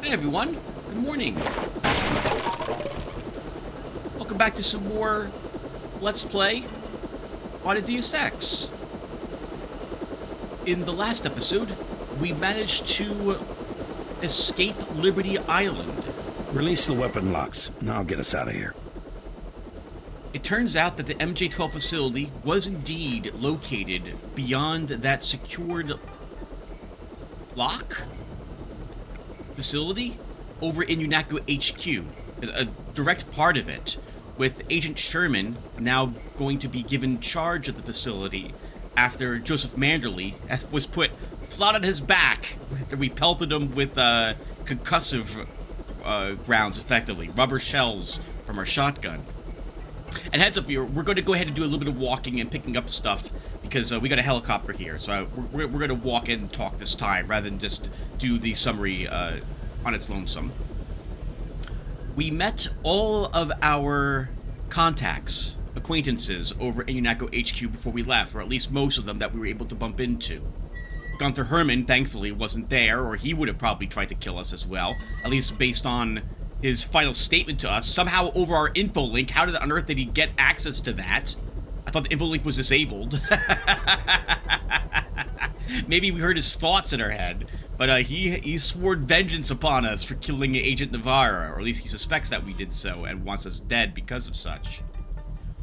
Hi everyone, good morning. Welcome back to some more Let's Play on a Deus Ex. In the last episode, we managed to escape Liberty Island. Release the weapon locks, and I'll get us out of here. It turns out that the MJ-12 facility was indeed located beyond that secured lock facility over in UNATCO HQ, a direct part of it, with Agent Sherman now going to be given charge of the facility after Joseph Manderley was put flat on his back. We pelted him with concussive rounds, effectively, rubber shells from our shotgun. And heads up here, we're going to go ahead and do a little bit of walking and picking up stuff because we got a helicopter here, so we're going to walk in and talk this time rather than just do the summary on its lonesome. We met all of our contacts, acquaintances over in UNATCO HQ before we left, or at least most of them that we were able to bump into. Gunther Herman, thankfully, wasn't there, or he would have probably tried to kill us as well, at least based on his final statement to us, somehow over our info link. How on earth did he get access to that? I thought the info link was disabled. Maybe we heard his thoughts in our head, but he swore vengeance upon us for killing Agent Navarra, or at least he suspects that we did so and wants us dead because of such.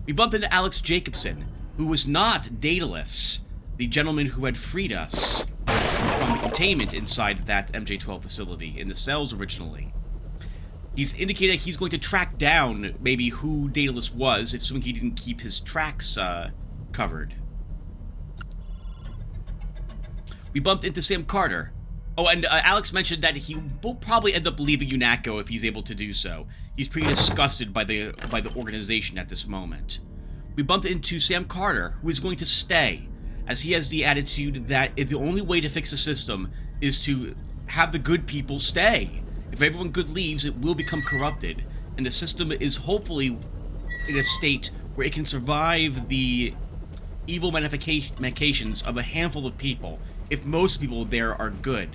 We bumped into Alex Jacobson, who was not Daedalus, the gentleman who had freed us from the containment inside that MJ-12 facility in the cells originally. He's indicated he's going to track down maybe who Daedalus was, assuming he didn't keep his tracks covered. We bumped into Sam Carter. Oh, and Alex mentioned that he will probably end up leaving UNATCO if he's able to do so. He's pretty disgusted by the organization at this moment. We bumped into Sam Carter, who is going to stay, as he has the attitude that the only way to fix the system is to have the good people stay. If everyone good leaves, it will become corrupted, and the system is hopefully in a state where it can survive the evil manifestations of a handful of people, if most people there are good.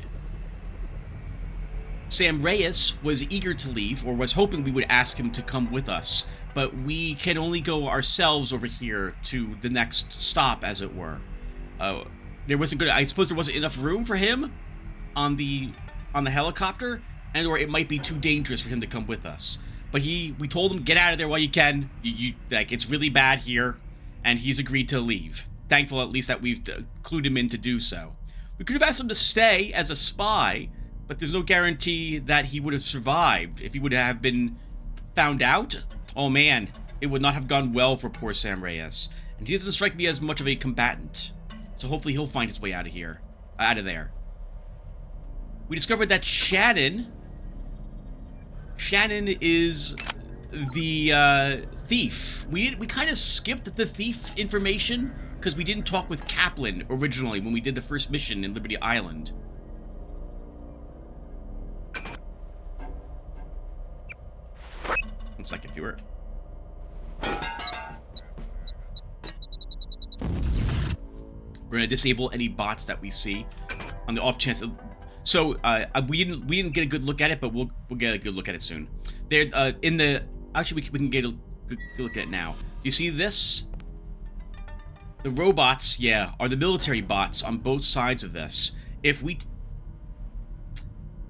Sam Reyes was eager to leave, or was hoping we would ask him to come with us, but we can only go ourselves over here to the next stop, as it were. I suppose there wasn't enough room for him on the helicopter, and or it might be too dangerous for him to come with us. But we told him, get out of there while you can. Like, it's really bad here, and he's agreed to leave. Thankful at least that we've clued him in to do so. We could have asked him to stay as a spy, but there's no guarantee that he would have survived. If he would have been found out, oh man, it would not have gone well for poor Sam Reyes. And he doesn't strike me as much of a combatant. So hopefully he'll find his way out of there. We discovered that Shannon is the thief. We kind of skipped the thief information because we didn't talk with Kaplan originally when we did the first mission in Liberty Island. One second, viewer. We're gonna disable any bots that we see on the off chance. So we didn't get a good look at it, but we'll get a good look at it soon. There actually we can get a good look at it now. Do you see this? The robots, yeah, are the military bots on both sides of this.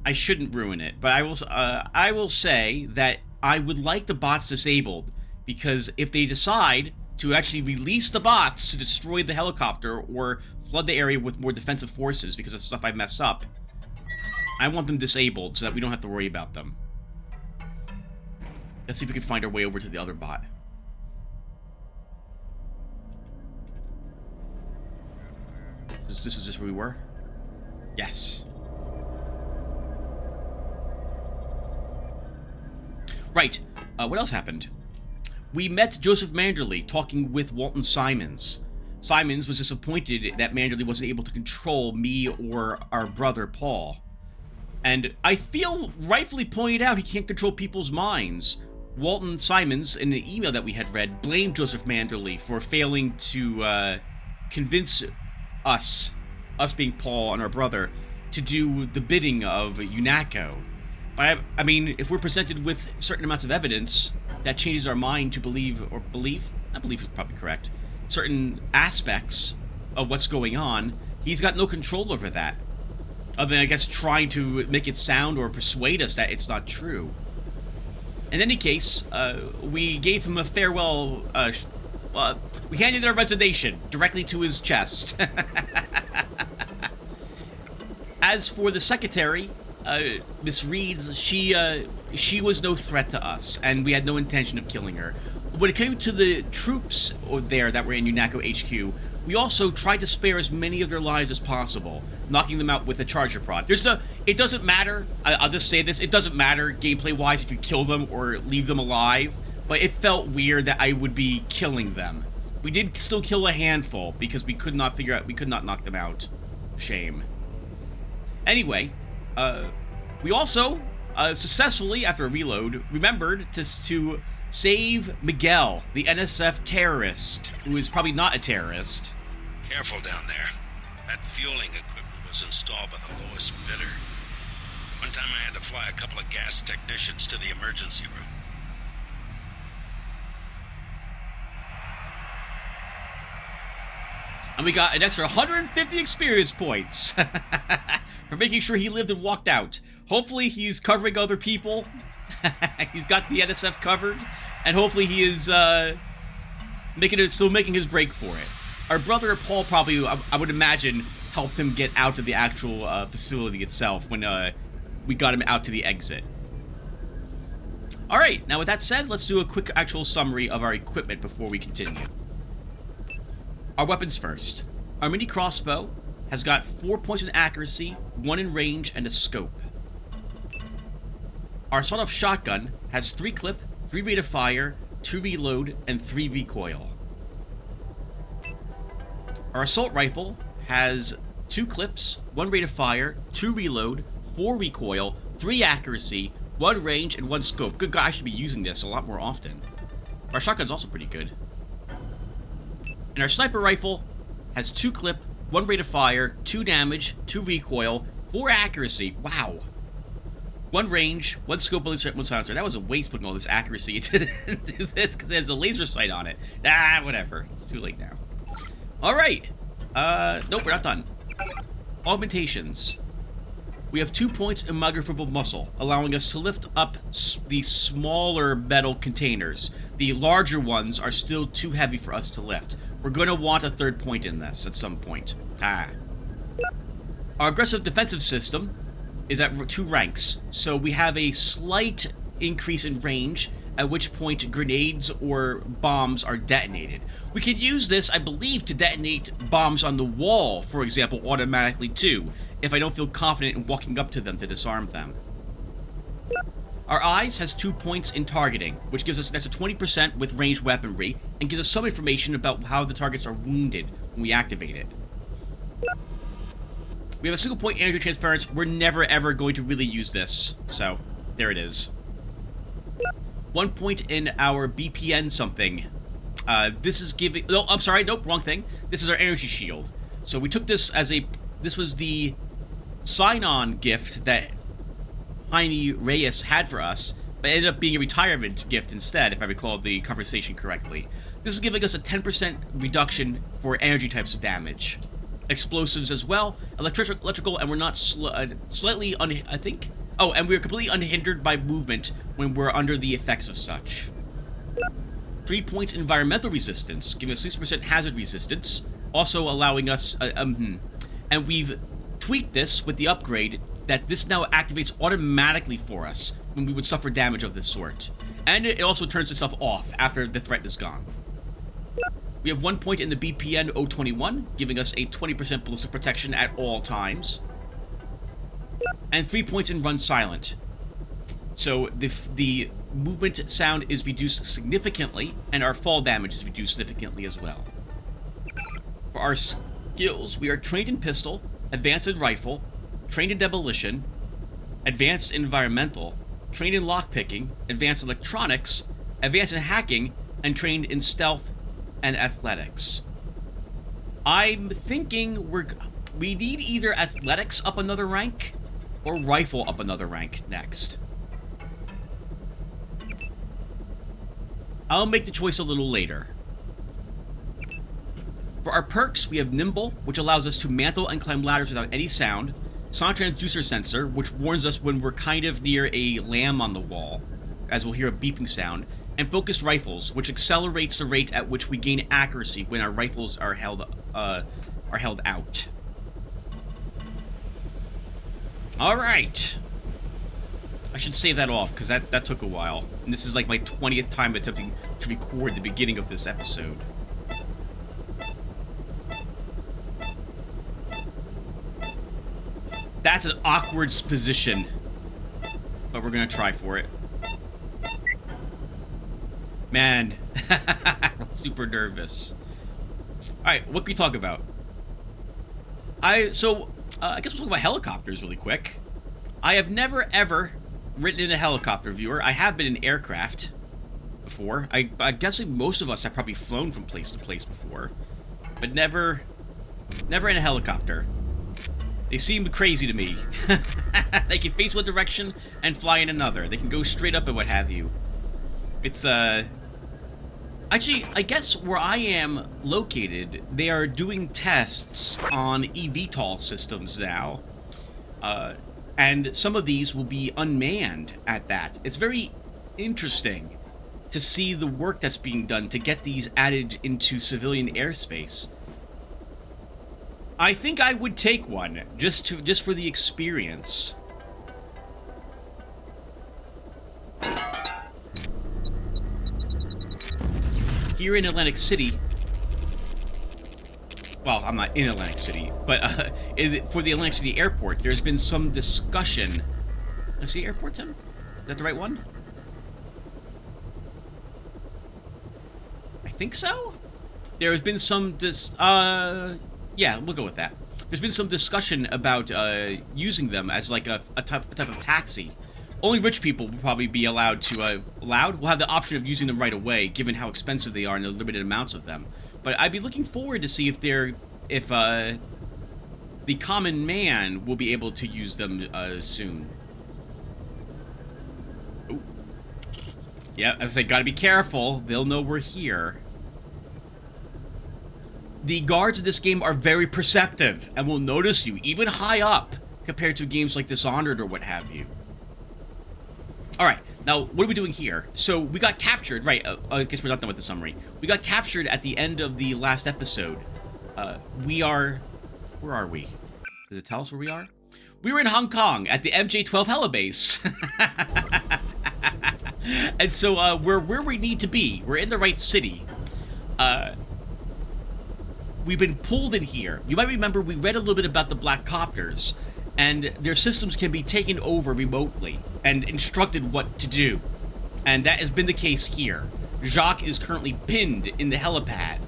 I shouldn't ruin it, but I will say that I would like the bots disabled, because if they decide to actually release the bots to destroy the helicopter or flood the area with more defensive forces because of stuff I mess up, I want them disabled so that we don't have to worry about them. Let's see if we can find our way over to the other bot. This is just where we were? Yes. Right. What else happened? We met Joseph Manderley talking with Walton Simons. Simons was disappointed that Manderley wasn't able to control me or our brother Paul. And I feel rightfully pointed out he can't control people's minds. Walton Simons, in an email that we had read, blamed Joseph Manderley for failing to convince us being Paul and our brother, to do the bidding of UNATCO. I mean, if we're presented with certain amounts of evidence that changes our mind to believe, I believe is probably correct, certain aspects of what's going on, he's got no control over that. Other than, I guess, trying to make it sound or persuade us that it's not true. In any case, we gave him a farewell, we handed our resignation directly to his chest. As for the secretary, Miss Reeds, she was no threat to us, and we had no intention of killing her. When it came to the troops there that were in UNACO HQ, we also tried to spare as many of their lives as possible, knocking them out with a charger prod. It doesn't matter, I'll just say this, it doesn't matter gameplay-wise if you kill them or leave them alive, but it felt weird that I would be killing them. We did still kill a handful, because we could not knock them out. Shame. Anyway, we also, successfully, after a reload, remembered to save Miguel, the NSF terrorist, who is probably not a terrorist. Careful down there. That fueling equipment was installed by the lowest bidder. One time I had to fly a couple of gas technicians to the emergency room. And we got an extra 150 experience points for making sure he lived and walked out. Hopefully he's covering other people. He's got the NSF covered, and hopefully he is still making his break for it. Our brother Paul probably, I would imagine, helped him get out of the actual facility itself when we got him out to the exit. Alright, now with that said, let's do a quick actual summary of our equipment before we continue. Our weapons first. Our mini crossbow has got 4 points in accuracy, 1 in range, and a scope. Our sawed-off shotgun has 3 clip, 3 rate of fire, 2 reload, and 3 recoil. Our assault rifle has 2 clips, 1 rate of fire, 2 reload, 4 recoil, 3 accuracy, 1 range, and 1 scope. Good God, I should be using this a lot more often. Our shotgun's also pretty good. And our sniper rifle has 2 clip, 1 rate of fire, 2 damage, 2 recoil, 4 accuracy. Wow. 1 range, 1 scope, 1 silencer. That was a waste putting all this accuracy into this because it has a laser sight on it. Ah, whatever. It's too late now. Alright. Nope, we're not done. Augmentations. We have 2 points in microfibril muscle, allowing us to lift up the smaller metal containers. The larger ones are still too heavy for us to lift. We're going to want a 3rd point in this at some point. Our aggressive defensive system is at 2 ranks, so we have a slight increase in range, at which point grenades or bombs are detonated. We could use this, I believe, to detonate bombs on the wall, for example, automatically too, if I don't feel confident in walking up to them to disarm them. Our eyes has 2 points in targeting, which gives us an extra 20% with ranged weaponry, and gives us some information about how the targets are wounded when we activate it. We have a single point energy transference. We're never ever going to really use this, so there it is. 1 point in our BPN something. This is giving... No, I'm sorry. Nope, wrong thing. This is our energy shield. So we took this as a... This was the sign-on gift that Jaime Reyes had for us, but it ended up being a retirement gift instead, if I recall the conversation correctly. This is giving us a 10% reduction for energy types of damage. Explosives as well, electrical, and we're not slightly I think. Oh, and we're completely unhindered by movement when we're under the effects of such. 3 points environmental resistance, giving us 60% hazard resistance, also allowing us, and we've tweaked this with the upgrade that this now activates automatically for us when we would suffer damage of this sort. And it also turns itself off after the threat is gone. We have 1 point in the BPN 021, giving us a 20% ballistic protection at all times. And 3 points in Run Silent. So the movement sound is reduced significantly, and our fall damage is reduced significantly as well. For our skills, we are trained in pistol, advanced in rifle, trained in demolition, advanced in environmental, trained in lockpicking, advanced electronics, advanced in hacking, and trained in stealth and athletics. I'm thinking we need either athletics up another rank or rifle up another rank next. I'll make the choice a little later. For our perks, we have Nimble, which allows us to mantle and climb ladders without any sound. Sound Transducer Sensor, which warns us when we're kind of near a lamb on the wall, as we'll hear a beeping sound. And Focused Rifles, which accelerates the rate at which we gain accuracy when our rifles are held out. Alright. I should save that off, because that took a while. And this is like my 20th time attempting to record the beginning of this episode. That's an awkward position. But we're gonna try for it. Man. Super nervous. Alright, what can we talk about? I guess we'll talk about helicopters really quick. I have never, ever ridden in a helicopter, viewer. I have been in aircraft before. I guess most of us have probably flown from place to place before. But never in a helicopter. They seem crazy to me. They can face one direction and fly in another. They can go straight up and what have you. It's, Actually, I guess where I am located, they are doing tests on eVTOL systems now. And some of these will be unmanned at that. It's very interesting to see the work that's being done to get these added into civilian airspace. I think I would take one, just for the experience. Here in Atlantic City, well, I'm not in Atlantic City, but for the Atlantic City Airport, there's been some discussion. Let's see, Airport, Tim? Is that the right one? I think so? There has been some yeah, we'll go with that. There's been some discussion about using them as like a type of taxi. Only rich people will probably be allowed to, we'll have the option of using them right away, given how expensive they are and the limited amounts of them. But I'd be looking forward to see if the common man will be able to use them soon. Ooh. Yeah, I was like, gotta be careful. They'll know we're here. The guards in this game are very perceptive and will notice you, even high up, compared to games like Dishonored or what have you. Alright, now, what are we doing here? So, we got captured, right, I guess we're not done with the summary. We got captured at the end of the last episode. Where are we? Does it tell us where we are? We were in Hong Kong, at the MJ-12 helibase. And so, we're where we need to be. We're in the right city. We've been pulled in here. You might remember we read a little bit about the Black Copters, and their systems can be taken over remotely and instructed what to do. And that has been the case here. Jacques is currently pinned in the helipad,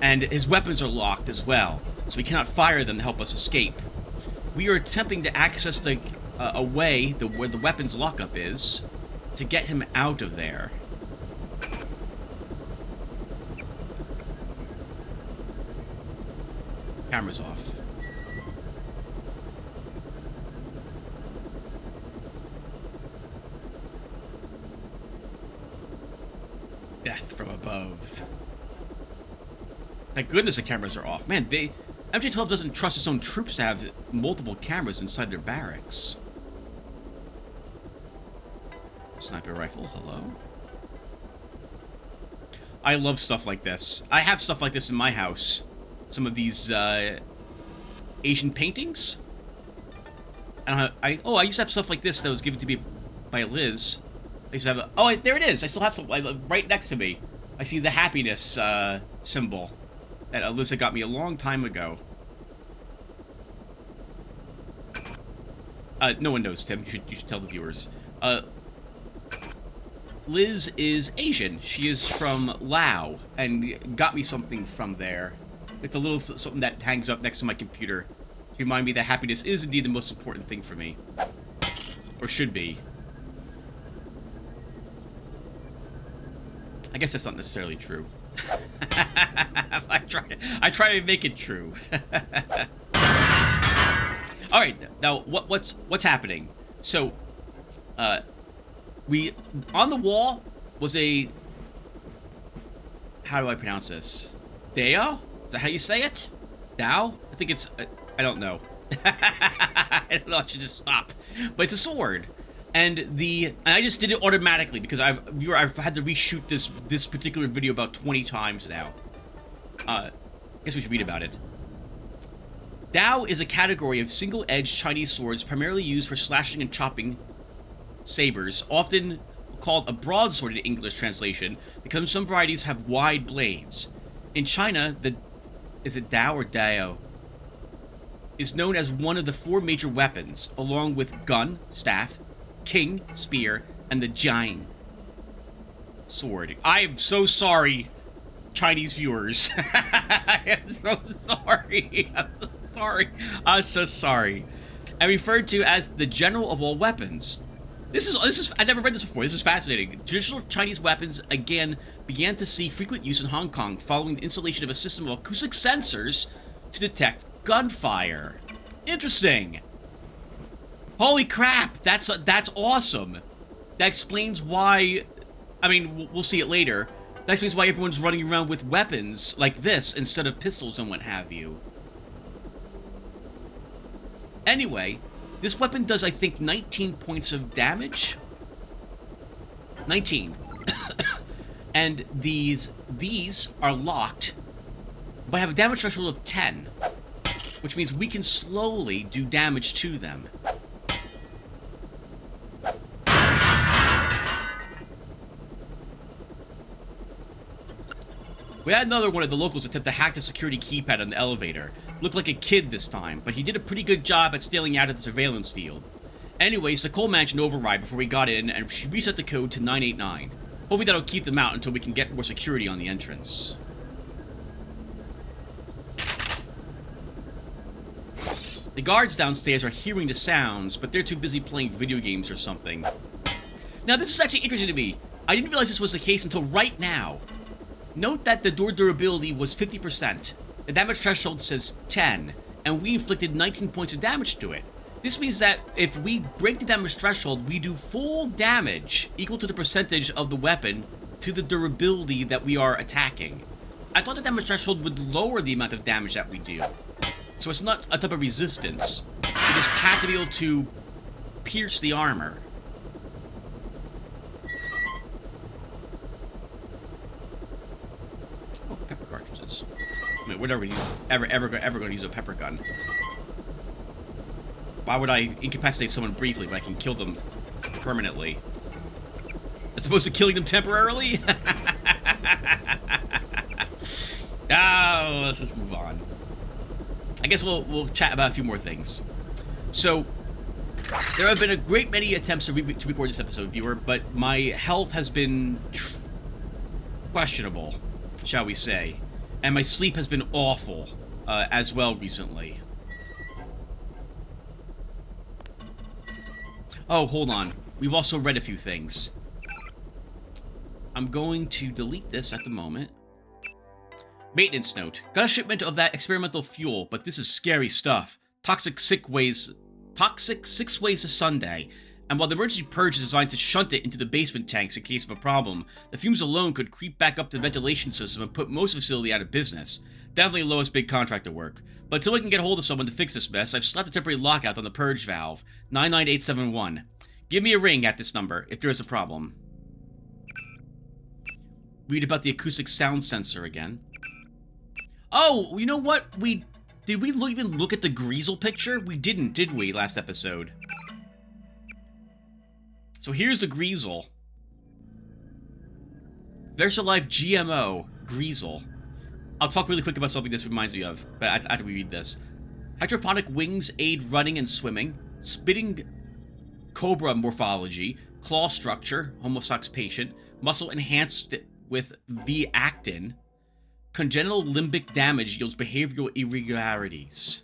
and his weapons are locked as well, so we cannot fire them to help us escape. We are attempting to access a way where the weapons lockup is to get him out of there. Camera's off. Death from above. Thank goodness the cameras are off. Man, MJ-12 doesn't trust its own troops to have multiple cameras inside their barracks. Sniper rifle, hello? I love stuff like this. I have stuff like this in my house. Some of these Asian paintings. I used to have stuff like this that was given to me by Liz. I used to have there it is. I still have some right next to me. I see the happiness symbol that Alyssa got me a long time ago. No one knows, Tim. You should tell the viewers. Liz is Asian. She is from Laos and got me something from there. It's a little something that hangs up next to my computer to remind me that happiness is indeed the most important thing for me. Or should be. I guess that's not necessarily true. I try to make it true. All right, now what's happening? So, on the wall was a How do I pronounce this? Dao? Is that how you say it? Dao? I think it's... I don't know. I don't know, I should just stop. But it's a sword. And I just did it automatically because I've had to reshoot this particular video about 20 times now. I guess we should read about it. Dao is a category of single-edged Chinese swords primarily used for slashing and chopping sabers, often called a broadsword in English translation, because some varieties have wide blades. In China, is it Dao or Dao? Is known as one of the 4 major weapons, along with gun, staff, king, spear, and the jiang sword. I am so sorry, Chinese viewers. I am so sorry. I'm so sorry. I'm so sorry. And referred to as the general of all weapons. This is I never read this before. This is fascinating. Traditional Chinese weapons again began to see frequent use in Hong Kong following the installation of a system of acoustic sensors to detect gunfire. Interesting. Holy crap! That's awesome. That explains why. I mean, we'll see it later. That explains why everyone's running around with weapons like this instead of pistols and what have you. Anyway, this weapon does, I think, 19 points of damage. 19. And these are locked, but have a damage threshold of 10, which means we can slowly do damage to them. We had another one of the locals attempt to hack the security keypad on the elevator. Looked like a kid this time, but he did a pretty good job at stealing out of the surveillance field. Anyways, Nicole managed an override before we got in, and she reset the code to 989. Hopefully that'll keep them out until we can get more security on the entrance. The guards downstairs are hearing the sounds, but they're too busy playing video games or something. Now this is actually interesting to me. I didn't realize this was the case until right now. Note that the door durability was 50%. The damage threshold says 10, and we inflicted 19 points of damage to it. This means that if we break the damage threshold, we do full damage equal to the percentage of the weapon to the durability that we are attacking. I thought the damage threshold would lower the amount of damage that we do. So it's not a type of resistance. You just have to be able to pierce the armor. Oh, pepper cartridges. I mean, we're never ever going to use a pepper gun. Why would I incapacitate someone briefly if I can kill them permanently? As opposed to killing them temporarily? Oh, let's just move on. I guess we'll chat about a few more things. So, there have been a great many attempts to record this episode, viewer, but my health has been questionable, shall we say. And my sleep has been awful as well recently. Oh, hold on. We've also read a few things. I'm going to delete this at the moment. Maintenance note. Got a shipment of that experimental fuel, but this is scary stuff. Toxic 6 ways to Sunday. And while the emergency purge is designed to shunt it into the basement tanks in case of a problem, the fumes alone could creep back up the ventilation system and put most of the facility out of business. Definitely lowest big contractor work. But until I can get a hold of someone to fix this mess, I've slapped a temporary lockout on the purge valve. 99871. Give me a ring at this number if there is a problem. Read about the acoustic sound sensor again. Oh, you know what? Did we even look at the Greasel picture? We didn't, did we, last episode? So here's the Greasel. VersaLife GMO Greasel. I'll talk really quick about something this reminds me of, but after we read this. Hydroponic wings aid running and swimming. Spitting cobra morphology. Claw structure, Homo sax patient. Muscle enhanced with V-actin. Congenital limbic damage yields behavioral irregularities.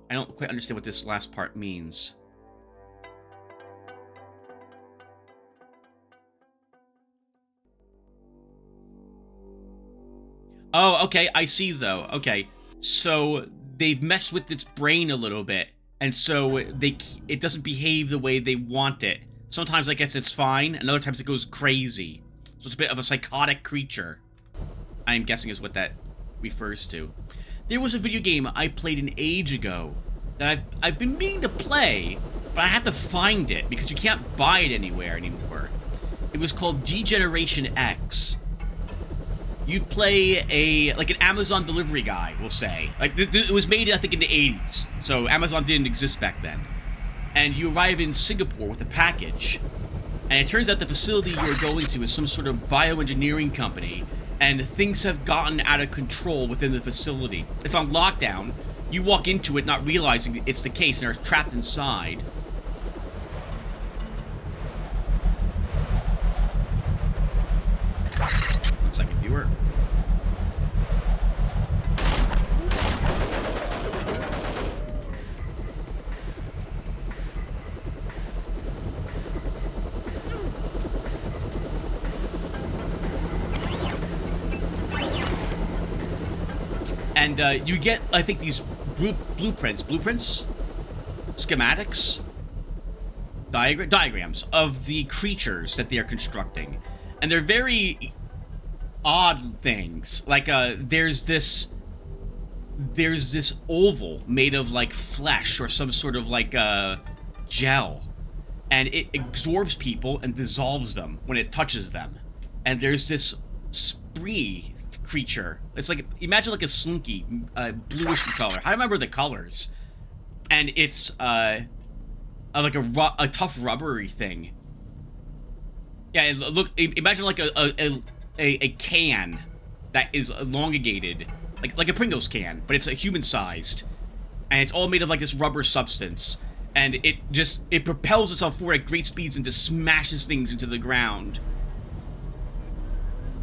I don't quite understand what this last part means. Oh, okay, I see though. Okay, so they've messed with its brain a little bit, and so it doesn't behave the way they want it. Sometimes I guess it's fine, and other times it goes crazy. So it's a bit of a psychotic creature. I am guessing is what that refers to. There was a video game I played an age ago that I've been meaning to play, but I had to find it because you can't buy it anywhere anymore. It was called Degeneration X. You play like an Amazon delivery guy, we'll say. Like, it was made, I think, in the 80s, so Amazon didn't exist back then. And you arrive in Singapore with a package, and it turns out the facility you're going to is some sort of bioengineering company, and things have gotten out of control within the facility. It's on lockdown. You walk into it not realizing it's the case and are trapped inside. One second, viewer. And you get, I think, these blueprints, schematics, diagrams of the creatures that they are constructing, and they're very odd things. Like there's this oval made of like flesh or some sort of like gel, and it absorbs people and dissolves them when it touches them. And there's this spree creature. It's like, imagine like a slinky, bluish in color. I remember the colors, and it's like a tough rubbery thing. Yeah, look. Imagine like a can that is elongated, like a Pringles can, but it's a human sized, and it's all made of like this rubber substance, and it propels itself forward at great speeds and just smashes things into the ground.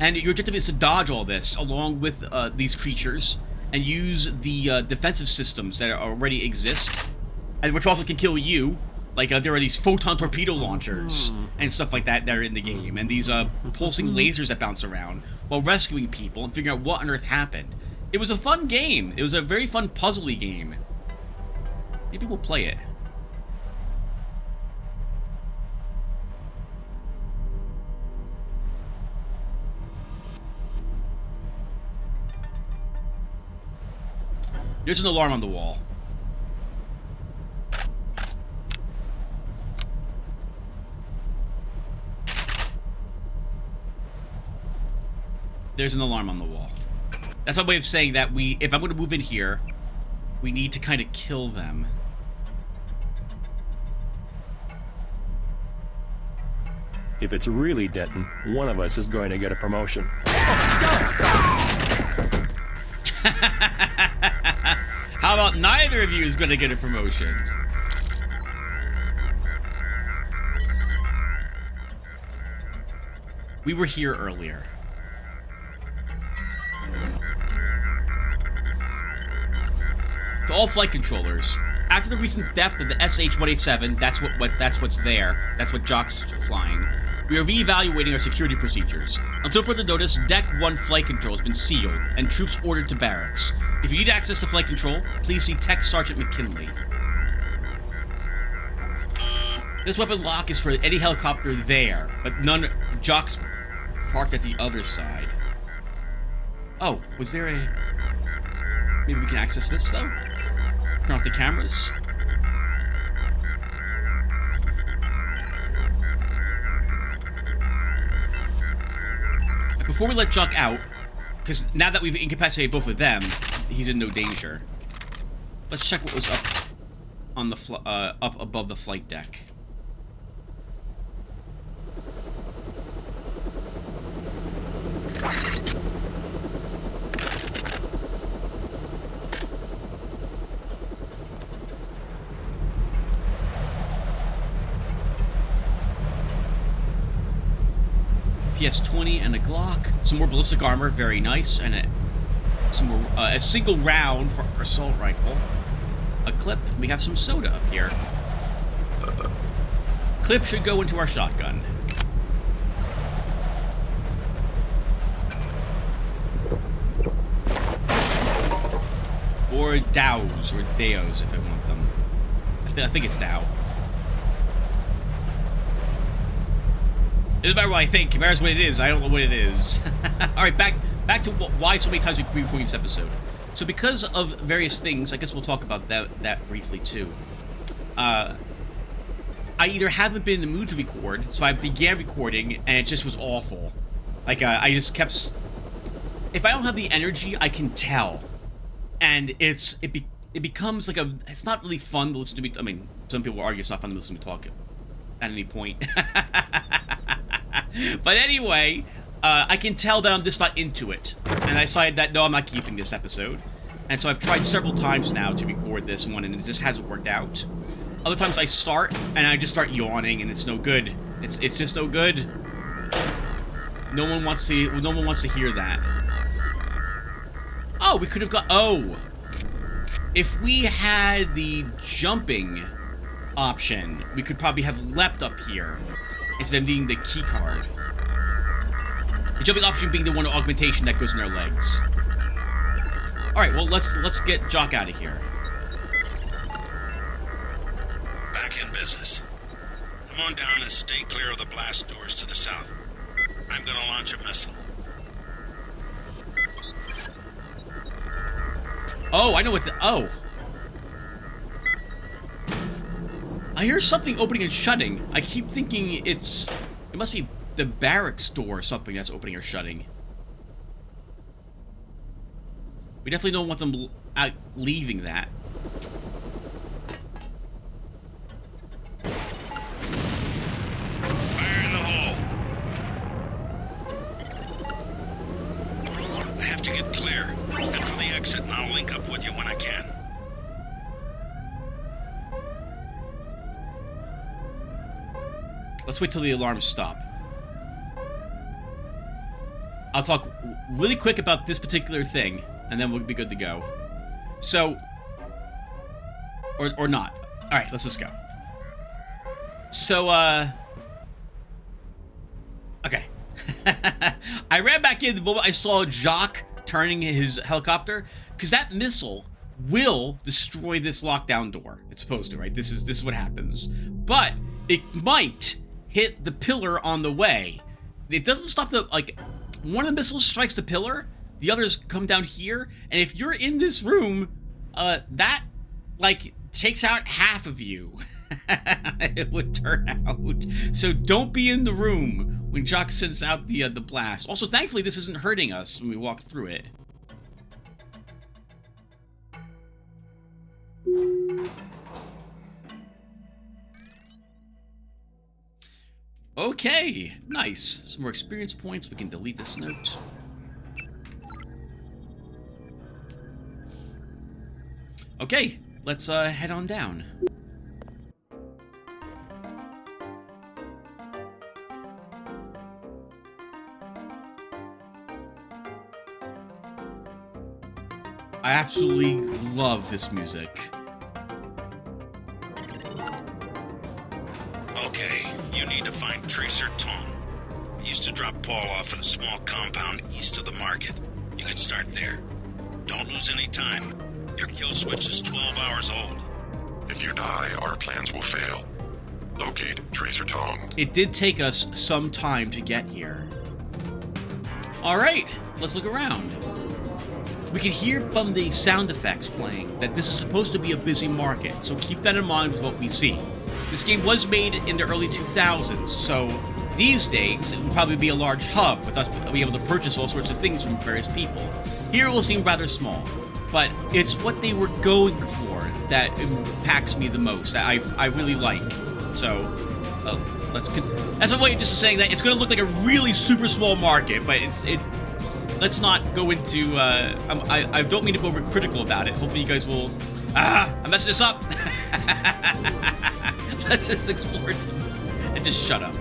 And your objective is to dodge all this along with these creatures and use the defensive systems that already exist, and which also can kill you. Like there are these photon torpedo launchers and stuff like that are in the game, and these pulsing lasers that bounce around while rescuing people and figuring out what on earth happened. It was a fun game. It was a very fun puzzly game. Maybe we'll play it. There's an alarm on the wall. There's an alarm on the wall. That's my way of saying that if I'm going to move in here, we need to kind of kill them. If it's really Denton, one of us is going to get a promotion. How about neither of you is going to get a promotion? We were here earlier. To all flight controllers, after the recent theft of the SH-187, that's what's there. That's what Jock's flying. We are re-evaluating our security procedures. Until further notice, Deck 1 flight control has been sealed, and troops ordered to barracks. If you need access to flight control, please see Tech Sergeant McKinley. This weapon lock is for any helicopter there, but none. Jock's parked at the other side. Oh, was there a... Maybe we can access this, though? Turn off the cameras. Before we let Jock out, because now that we've incapacitated both of them, he's in no danger. Let's check what was up on the up above the flight deck. PS-20 and a Glock, some more ballistic armor, very nice, and a single round for our assault rifle, a clip, and we have some soda up here. Clip should go into our shotgun. Or Dows, or Deos if I want them. I think it's Dow. It doesn't matter what I think. It matters what it is. I don't know what it is. All right, back to why so many times we recording this episode. So because of various things, I guess we'll talk about that briefly too. I either haven't been in the mood to record, so I began recording, and it just was awful. Like, I just kept... If I don't have the energy, I can tell. And it becomes like a... It's not really fun to listen to me... I mean, some people argue it's not fun to listen to me talk at any point. But anyway, I can tell that I'm just not into it. And I decided that, no, I'm not keeping this episode. And so I've tried several times now to record this one, and it just hasn't worked out. Other times I start, and I just start yawning, and it's no good. It's just no good. No one wants to hear that. Oh, we could have got... Oh! If we had the jumping option, we could probably have leapt up here instead of needing the key card. The jumping option being the one augmentation that goes in our legs. Alright, well, let's get Jock out of here. Back in business. Come on down and stay clear of the blast doors to the south. I'm gonna launch a missile. Oh, I know what the... Oh. I hear something opening and shutting. I keep thinking it must be the barracks door or something that's opening or shutting. We definitely don't want them out leaving that. Fire in the hole. I have to get clear. Head for the exit and I'll link up with you when I can. Let's wait till the alarms stop. I'll talk really quick about this particular thing, and then we'll be good to go. So... Or not. Alright, let's just go. So, okay. I ran back in the moment I saw Jock turning his helicopter, because that missile will destroy this lockdown door. It's supposed to, right? This is what happens. But it might hit the pillar on the way. It doesn't stop the, like, one of the missiles strikes the pillar, the others come down here, and if you're in this room, that, like, takes out half of you. It would turn out. So don't be in the room when Jock sends out the blast. Also, thankfully, this isn't hurting us when we walk through it. Okay, nice. Some more experience points. We can delete this note. Okay, let's head on down. I absolutely love this music. Okay, you need to find Tracer Tom. He used to drop Paul off at a small compound east of the market. You can start there. Don't lose any time. Your kill switch is 12 hours old. If you die, our plans will fail. Locate Tracer Tom. It did take us some time to get here. Alright, let's look around. We can hear from the sound effects playing that this is supposed to be a busy market, so keep that in mind with what we see. This game was made in the early 2000s, so these days it would probably be a large hub with us being able to purchase all sorts of things from various people. Here it will seem rather small, but it's what they were going for that impacts me the most, that I really like. So, that's a way of just saying that it's going to look like a really super small market, but let's not go into, I don't mean to be overcritical about it. Hopefully you guys will, I'm messing this up. Let's just explore it and just shut up.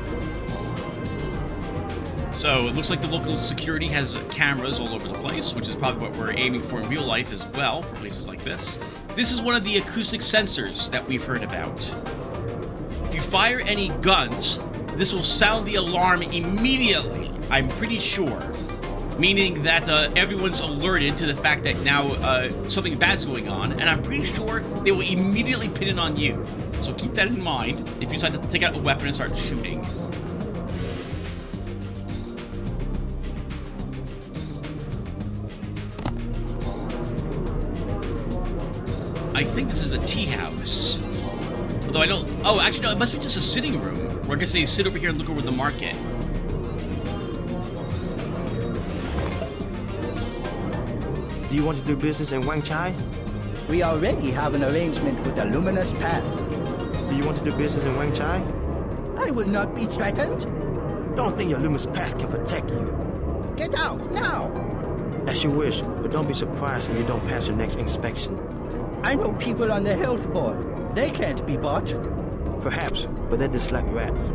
So, it looks like the local security has cameras all over the place, which is probably what we're aiming for in real life as well, for places like this. This is one of the acoustic sensors that we've heard about. If you fire any guns, this will sound the alarm immediately, I'm pretty sure. Meaning that everyone's alerted to the fact that now something bad's going on, and I'm pretty sure they will immediately pin it on you. So keep that in mind if you decide to take out a weapon and start shooting. I think this is a tea house. Although I don't... Oh, actually, no, it must be just a sitting room. Where I guess they sit over here and look over the market. Do you want to do business in Wang Chai? We already have an arrangement with the Luminous Path. Do you want to do business in Wang Chai? I will not be threatened. Don't think your Luminous Path can protect you. Get out, now! As you wish, but don't be surprised if you don't pass your next inspection. I know people on the health board. They can't be bought. Perhaps, but they're just like rats.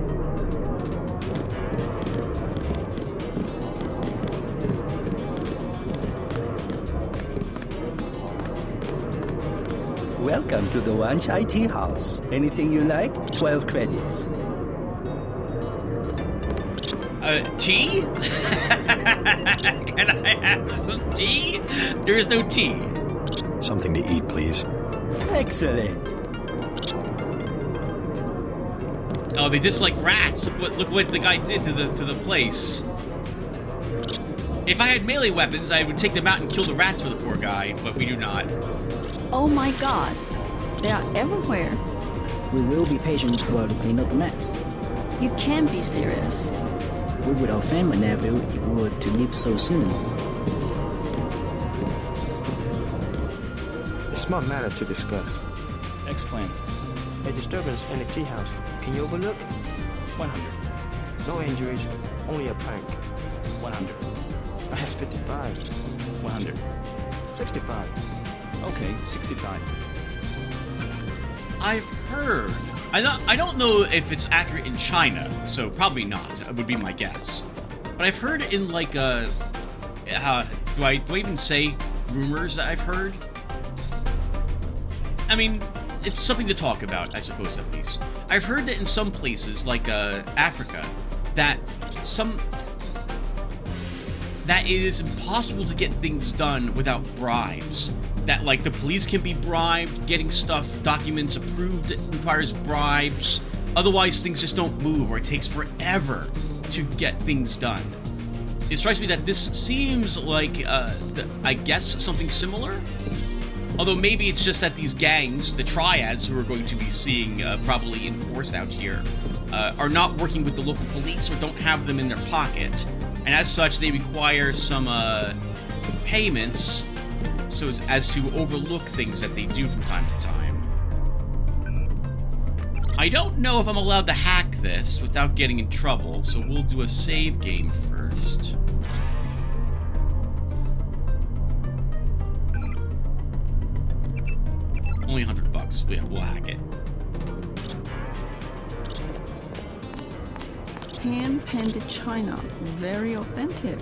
Welcome to the Wan Chai Tea House. Anything you like? 12 credits. Tea? Can I have some tea? There is no tea. Something to eat, please. Excellent. Oh, they just like rats. Look what the guy did to the place. If I had melee weapons, I would take them out and kill the rats for the poor guy, but we do not. Oh my god. They are everywhere. We will be patient while we clean up the mess. You can't be serious. We would offend my nephew if we were to leave so soon. A smart matter to discuss. Explain. A disturbance in the tea house. Can you overlook? 100. No injuries, only a prank. 100. I have 55. 100. 65. Okay, 65. I've heard. I don't know if it's accurate in China, so probably not. Would be my guess. But I've heard in like do I even say rumors that I've heard? I mean, it's something to talk about, I suppose, at least. I've heard that in some places, like Africa, that it is impossible to get things done without bribes. That, like, the police can be bribed, getting stuff, documents approved requires bribes. Otherwise, things just don't move, or it takes forever to get things done. It strikes me that this seems like, I guess, something similar? Although maybe it's just that these gangs, the triads who are going to be seeing probably in force out here, are not working with the local police or don't have them in their pocket. And as such, they require some payments so as to overlook things that they do from time to time. I don't know if I'm allowed to hack this without getting in trouble, so we'll do a save game first. Only $100. Yeah, we'll hack it. Hand-painted China. Very authentic.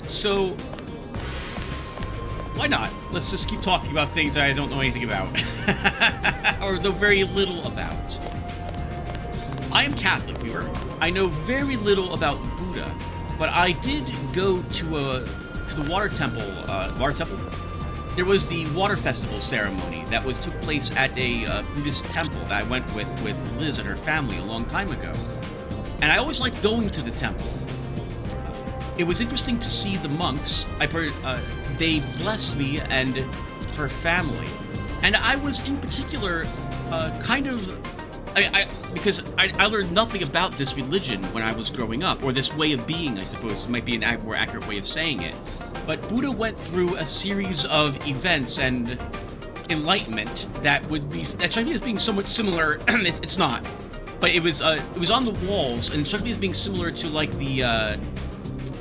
So, why not? Let's just keep talking about things that I don't know anything about. Or know very little about. I am Catholic, viewer. I know very little about Buddha, but I did go to the water temple. There was the water festival ceremony that took place at a Buddhist temple that I went with Liz and her family a long time ago. And I always liked going to the temple. It was interesting to see the monks. They blessed me and her family. And I was in particular because I learned nothing about this religion when I was growing up, or this way of being, I suppose might be a more accurate way of saying it. But Buddha went through a series of events and enlightenment that struck me as being somewhat similar. It's not, but it was on the walls, and it struck me as being similar to like the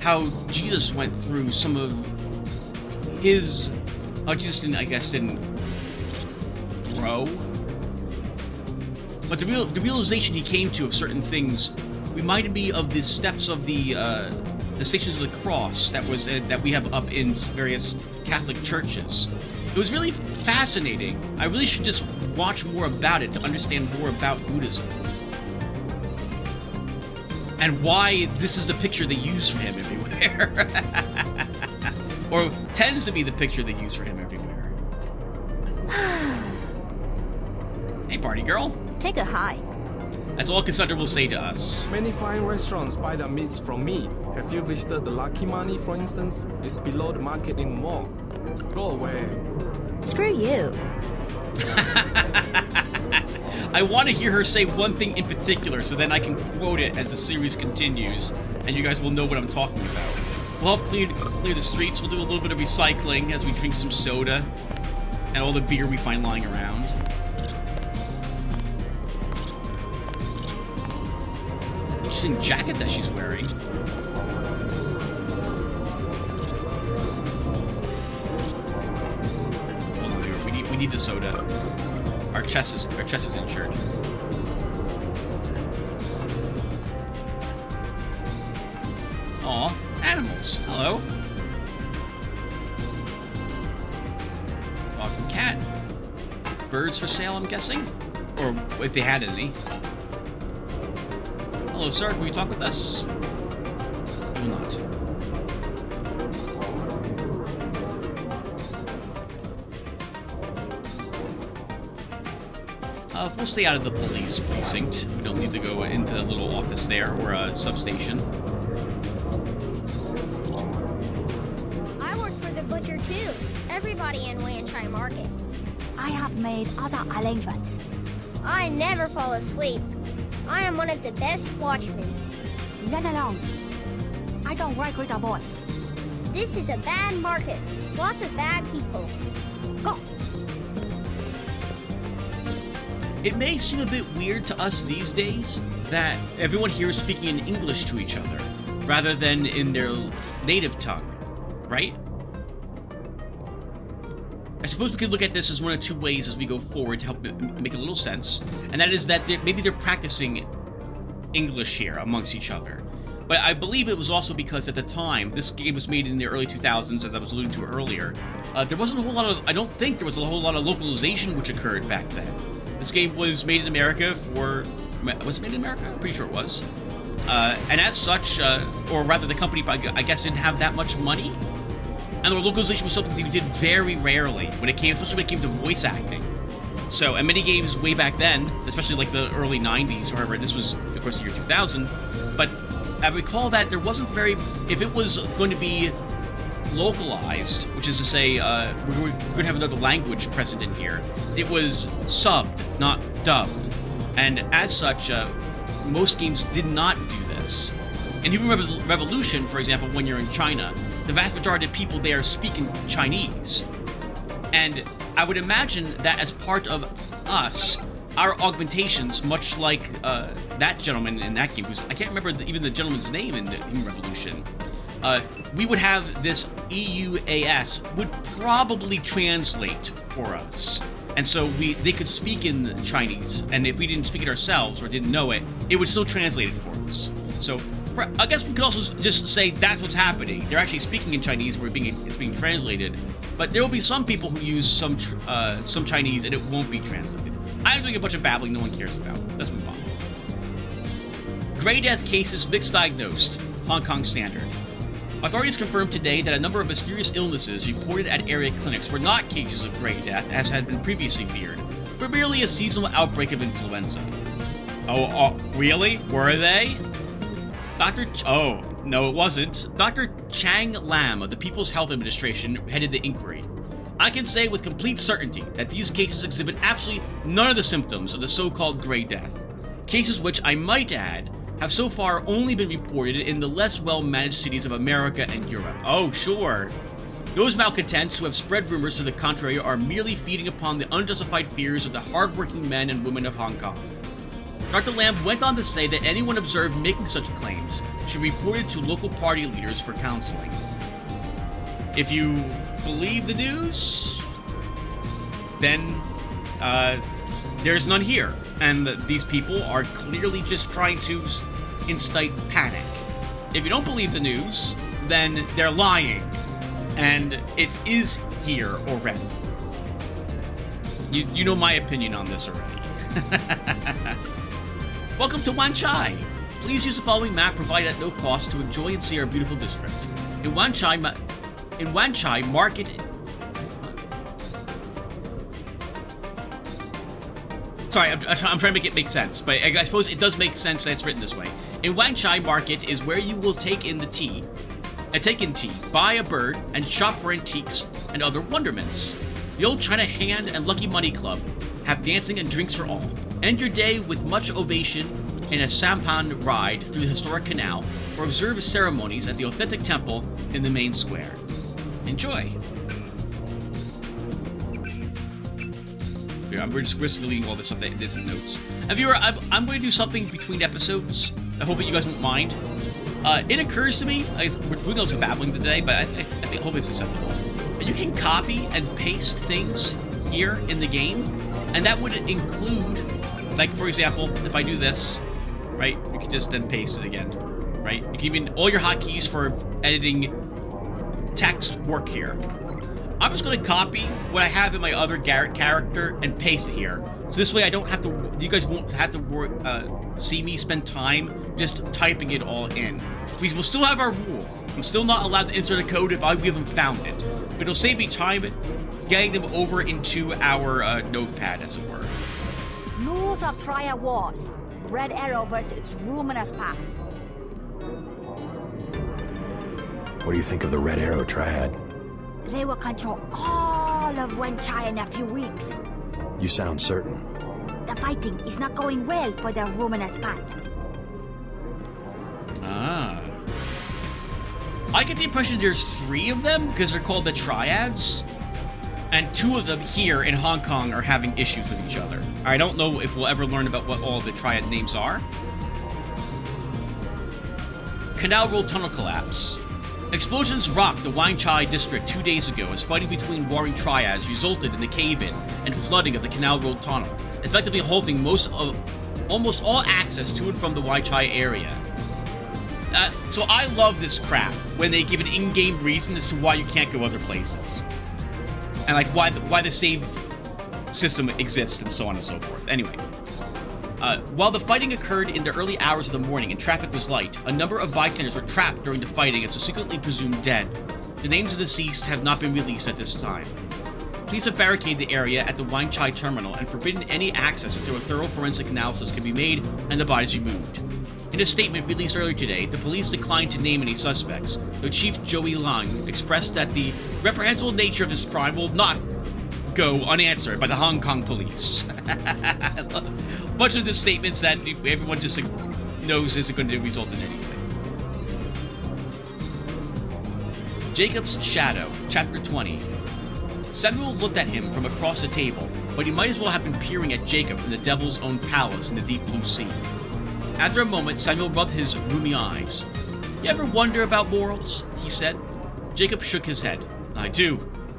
how Jesus went through some of his. Jesus didn't grow, but the realization he came to of certain things reminded me of the steps of the Stations of the Cross that we have up in various Catholic churches. It was really fascinating. I really should just watch more about it to understand more about Buddhism. And why this is the picture they use for him everywhere. Or tends to be the picture they use for him everywhere. Hey, party girl. Take a high. That's all Cassandra will say to us. Many fine restaurants buy their meats from me. Have you visited the Lucky Money, for instance? It's below the market in the mall. Go away. Screw you. I want to hear her say one thing in particular, so then I can quote it as the series continues, and you guys will know what I'm talking about. We'll help clear the streets. We'll do a little bit of recycling as we drink some soda and all the beer we find lying around. Interesting jacket that she's wearing. Hold on, we need the soda. Our chest is injured. Aw, animals. Hello. Dog and cat. Birds for sale, I'm guessing? Or if they had any. Hello, sir. Will you talk with us? Will not. We'll stay out of the police precinct. We don't need to go into the little office there or a substation. I work for the butcher too. Everybody in Wanchai Market. I have made other arrangements. I never fall asleep. I am one of the best watchmen. Run along. I don't work with the boys. This is a bad market. Lots of bad people. Go. It may seem a bit weird to us these days that everyone here is speaking in English to each other rather than in their native tongue, right? I suppose we could look at this as one of two ways as we go forward to help make a little sense, and that is that maybe they're practicing English here amongst each other. But I believe it was also because at the time, this game was made in the early 2000s, as I was alluding to earlier, there wasn't a whole lot of, I don't think there was a whole lot of localization which occurred back then. This game was made in America was it made in America? I'm pretty sure it was. And as such, or rather the company, I guess, didn't have that much money. And the localization was something they did very rarely, especially when it came to voice acting. So, and many games way back then, especially like the early 90s, or however, this was, of course, the year 2000, but I recall that there wasn't if it was going to be localized, which is to say, we're going to have another language present in here, it was subbed, not dubbed. And as such, most games did not do this. In Human Revolution, for example, when you're in China, the vast majority of people there speak in Chinese. And I would imagine that as part of us, our augmentations, much like that gentleman in that game, I can't remember even the gentleman's name in the Human Revolution, we would have this EUAS would probably translate for us. And so they could speak in Chinese, and if we didn't speak it ourselves or didn't know it, it would still translate it for us. So I guess we could also just say that's what's happening. They're actually speaking in Chinese where it's being translated, but there will be some people who use some Chinese and it won't be translated. I'm doing a bunch of babbling no one cares about. Let's move on. Gray death cases misdiagnosed. Hong Kong Standard. Authorities confirmed today that a number of mysterious illnesses reported at area clinics were not cases of gray death, as had been previously feared, but merely a seasonal outbreak of influenza. Oh, really? Were they? Oh, no it wasn't. Dr. Chang Lam of the People's Health Administration headed the inquiry. I can say with complete certainty that these cases exhibit absolutely none of the symptoms of the so-called gray death. Cases which, I might add, have so far only been reported in the less well-managed cities of America and Europe. Oh, sure. Those malcontents who have spread rumors to the contrary are merely feeding upon the unjustified fears of the hard-working men and women of Hong Kong. Dr. Lam went on to say that anyone observed making such claims should report it to local party leaders for counseling. If you believe the news, then there's none here. And these people are clearly just trying to incite panic. If you don't believe the news, then they're lying. And it is here already. You know my opinion on this already. Welcome to Wanchai. Please use the following map provided at no cost to enjoy and see our beautiful district. In Wanchai Market... Sorry, I'm trying to make it make sense, but I suppose it does make sense that it's written this way. In Wanchai Market is where you will take in tea, buy a bird, and shop for antiques and other wonderments. The Old China Hand and Lucky Money Club have dancing and drinks for all. End your day with much ovation and a sampan ride through the historic canal, or observe ceremonies at the authentic temple in the main square. Enjoy! Here, we're just reading all this stuff that is in notes. And viewer, I'm going to do something between episodes. I hope that you guys won't mind. It occurs to me, we're doing lots of babbling today, but I hope it's acceptable. You can copy and paste things here in the game, and that would include, like, for example, if I do this, right, you can just then paste it again, right? You can even, all your hotkeys for editing text work here. I'm just going to copy what I have in my other Garrett character and paste it here. So this way I don't have to, you guys won't have to see me spend time just typing it all in. We will still have our rule. I'm still not allowed to insert a code if we haven't found it. But it'll save me time getting them over into our notepad, as it were. Rules of Triad Wars. Red Arrow versus Luminous Path. What do you think of the Red Arrow Triad? They will control all of Wenchai in a few weeks. You sound certain. The fighting is not going well for the Luminous Path. Ah. I get the impression there's 3 of them, because they're called the Triads. And 2 of them here in Hong Kong are having issues with each other. I don't know if we'll ever learn about what all the Triad names are. Canal Road Tunnel Collapse. Explosions rocked the Wang Chai district 2 days ago as fighting between warring triads resulted in the cave-in and flooding of the Canal Road Tunnel, effectively halting almost all access to and from the Wang Chai area. So I love this crap when they give an in-game reason as to why you can't go other places. And like why the save system exists and so on and so forth. Anyway. While the fighting occurred in the early hours of the morning and traffic was light, a number of bystanders were trapped during the fighting and subsequently presumed dead. The names of the deceased have not been released at this time. Police have barricaded the area at the Wang Chai terminal and forbidden any access until a thorough forensic analysis can be made and the bodies removed. In a statement released earlier today, the police declined to name any suspects, though Chief Joey Lang expressed that the reprehensible nature of this crime will not go unanswered by the Hong Kong police. A bunch of the statements that everyone just knows isn't going to result in anything. Jacob's Shadow, Chapter 20. Samuel looked at him from across the table, but he might as well have been peering at Jacob from the devil's own palace in the deep blue sea. After a moment, Samuel rubbed his rheumy eyes. You ever wonder about morals? He said. Jacob shook his head. I do.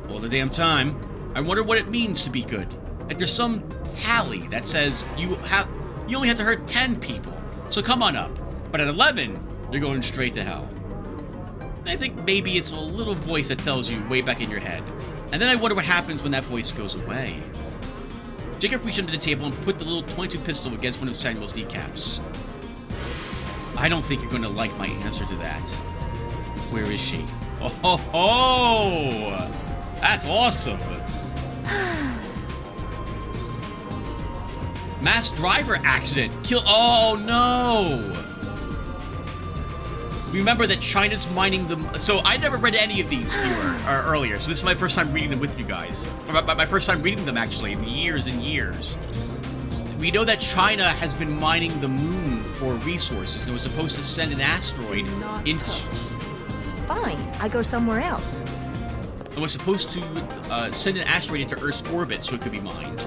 All the damn time. I wonder what it means to be good. Like there's some tally that says you only have to hurt 10 people. So come on up. But at 11, you're going straight to hell. I think maybe it's a little voice that tells you way back in your head. And then I wonder what happens when that voice goes away. Jacob reached under the table and put the little .22 pistol against one of Samuel's kneecaps. I don't think you're going to like my answer to that. Where is she? Oh, that's awesome. Mass driver accident. Oh no. Remember that China's mining them. So I never read any of these earlier. So this is my first time reading them with you guys. My first time reading them actually in years and years. We know that China has been mining the moon for resources and was supposed to send an asteroid into. Fine, I go somewhere else. And was supposed to send an asteroid into Earth's orbit so it could be mined.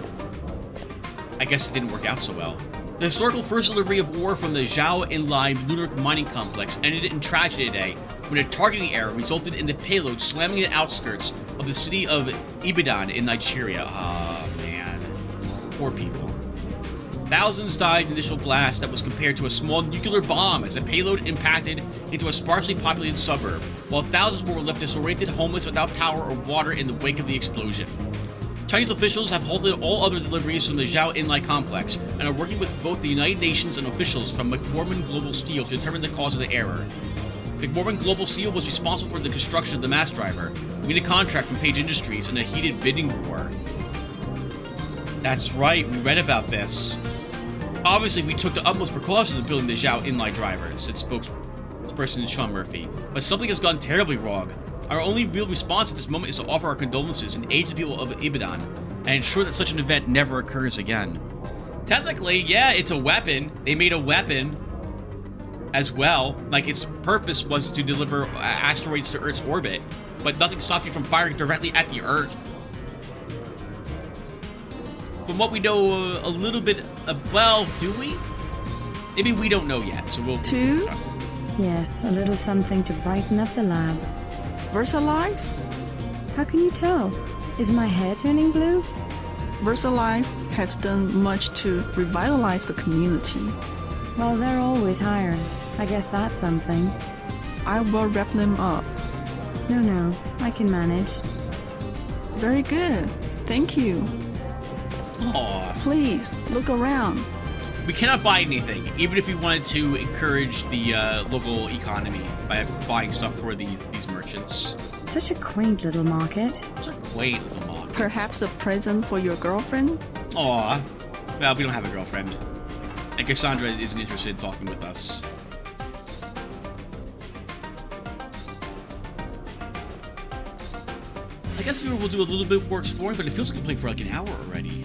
I guess it didn't work out so well. The historical first delivery of ore from the Zhao Enlai lunar mining complex ended in tragedy today when a targeting error resulted in the payload slamming the outskirts of the city of Ibadan in Nigeria. Ah, man. Poor people. Thousands died in the initial blast that was compared to a small nuclear bomb as the payload impacted into a sparsely populated suburb, while thousands more were left disoriented, homeless, without power or water in the wake of the explosion. Chinese officials have halted all other deliveries from the Zhao Enlai complex and are working with both the United Nations and officials from McMorman Global Steel to determine the cause of the error. McMorman Global Steel was responsible for the construction of the mass driver, winning a contract from Page Industries in a heated bidding war. That's right, we read about this. Obviously, we took the utmost precautions in building the Zhao Enlai driver, said spokesperson Sean Murphy, but something has gone terribly wrong. Our only real response at this moment is to offer our condolences and aid to the people of Ibadan and ensure that such an event never occurs again. Technically, yeah, it's a weapon. They made a weapon as well. Like, its purpose was to deliver asteroids to Earth's orbit, but nothing stopped you from firing directly at the Earth. From what we know a little bit of, well, do we? Maybe we don't know yet, so we'll... Two? Yes, a little something to brighten up the lab. VersaLife? How can you tell? Is my hair turning blue? VersaLife has done much to revitalize the community. Well, they're always hiring. I guess that's something. I will wrap them up. No, I can manage. Very good. Thank you. Aww. Please, look around. We cannot buy anything, even if we wanted to encourage the local economy by buying stuff for these merchants. Such a quaint little market. Such a quaint little market. Perhaps a present for your girlfriend? Aw. Well, we don't have a girlfriend. And Cassandra isn't interested in talking with us. I guess we'll do a little bit more exploring, but it feels like we're playing for like an hour already.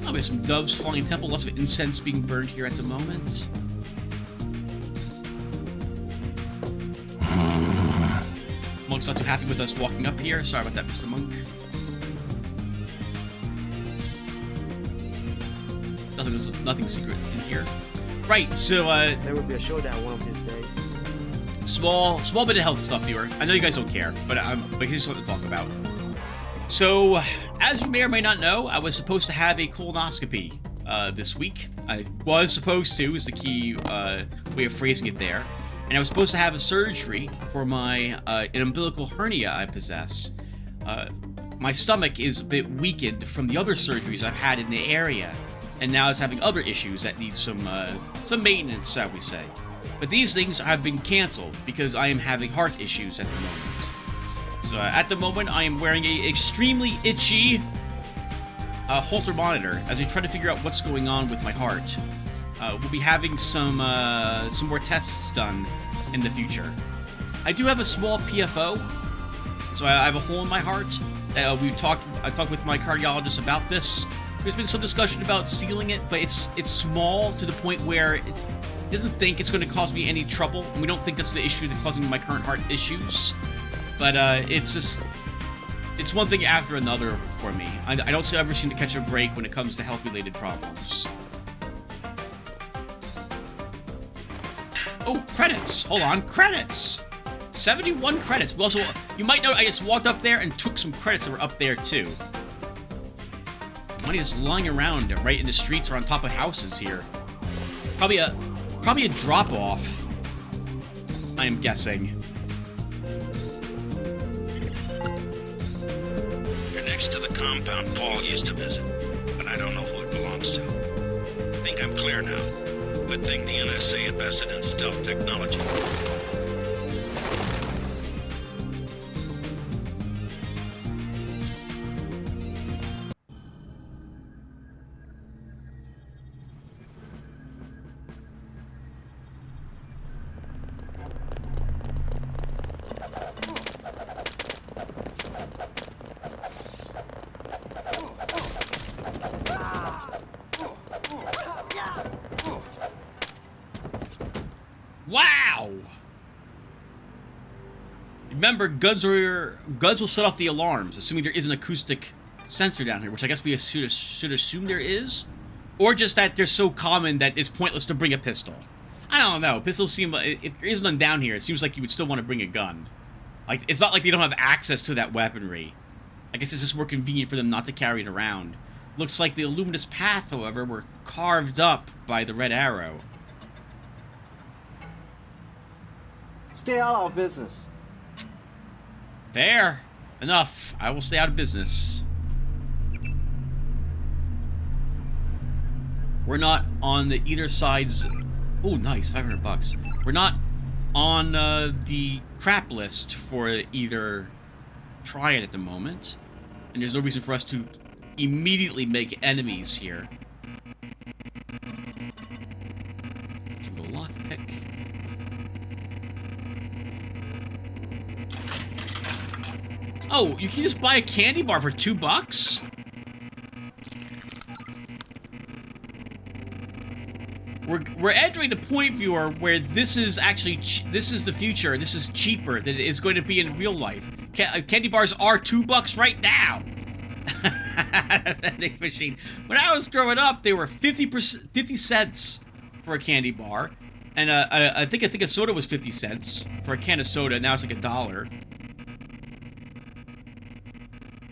Oh, there's some doves flying in the temple, lots of incense being burned here at the moment. Monk's not too happy with us walking up here. Sorry about that, Mr. Monk. Nothing secret in here. Right, so there will be a showdown one of these days. Small bit of health stuff here. I know you guys don't care, but here's something to talk about. So, as you may or may not know, I was supposed to have a colonoscopy this week. I was supposed to, is the key way of phrasing it there. And I was supposed to have a surgery for my an umbilical hernia I possess. My stomach is a bit weakened from the other surgeries I've had in the area, and now it's having other issues that need some maintenance, shall we say. But these things have been canceled because I am having heart issues at the moment. So at the moment, I am wearing a extremely itchy Holter monitor as I try to figure out what's going on with my heart. We'll be having some more tests done in the future. I do have a small PFO, so I have a hole in my heart. I've talked with my cardiologist about this. There's been some discussion about sealing it, but it's small to the point where it doesn't think it's going to cause me any trouble, and we don't think that's the issue that's causing my current heart issues. But it's one thing after another for me. I don't ever seem to catch a break when it comes to health-related problems. Oh, credits! Hold on, credits! 71 credits. Well, so you might know I just walked up there and took some credits that were up there too. Money just lying around right in the streets or on top of houses here. Probably a drop-off, I am guessing. You're next to the compound Paul used to visit, but I don't know who it belongs to. I think I'm clear now. Good thing the NSA invested in stealth technology. Wow! Remember, guns will set off the alarms, assuming there is an acoustic sensor down here, which I guess we should assume there is, or just that they're so common that it's pointless to bring a pistol. I don't know. Pistols seem like, if there is none down here, it seems like you would still want to bring a gun. Like, it's not like they don't have access to that weaponry. I guess it's just more convenient for them not to carry it around. Looks like the luminous path, however, were carved up by the red arrow. Stay out of business. Fair enough. I will stay out of business. We're not on either side's... Oh, nice. 500 bucks. We're not on the crap list for either triad at the moment. And there's no reason for us to immediately make enemies here. Oh, you can just buy a candy bar for $2? We're entering the point, viewer, where this is actually this is the future. This is cheaper than it is going to be in real life. Candy bars are $2 right now. Vending machine. When I was growing up, they were 50 cents for a candy bar, and I think a soda was 50 cents for a can of soda. Now it's like $1.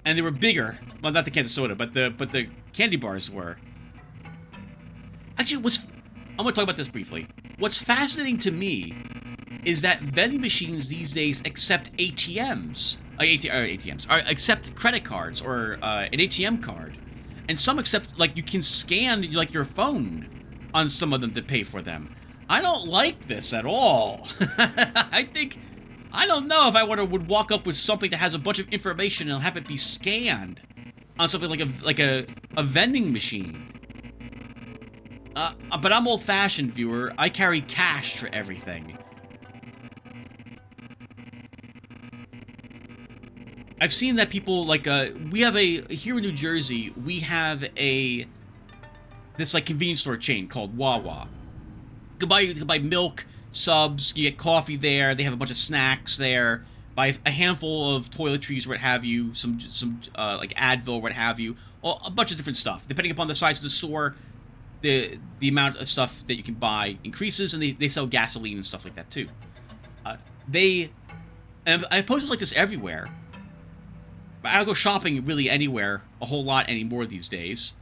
And they were bigger. Well, not the cans of soda, but the candy bars were. Actually, I'm going to talk about this briefly. What's fascinating to me is that vending machines these days accept ATMs. Accept credit cards or an ATM card. And some accept, like, you can scan, like, your phone on some of them to pay for them. I don't like this at all. I don't know if I would walk up with something that has a bunch of information and have it be scanned on something like a vending machine. But I'm old-fashioned, viewer. I carry cash for everything. I've seen that people, like, we have here in New Jersey, we have this, like, convenience store chain called Wawa. You can buy milk, subs, you get coffee there, they have a bunch of snacks there, buy a handful of toiletries, what have you, some like Advil, what have you, a bunch of different stuff. Depending upon the size of the store, the amount of stuff that you can buy increases, and they sell gasoline and stuff like that too. And I post like this everywhere. I don't go shopping really anywhere a whole lot anymore these days.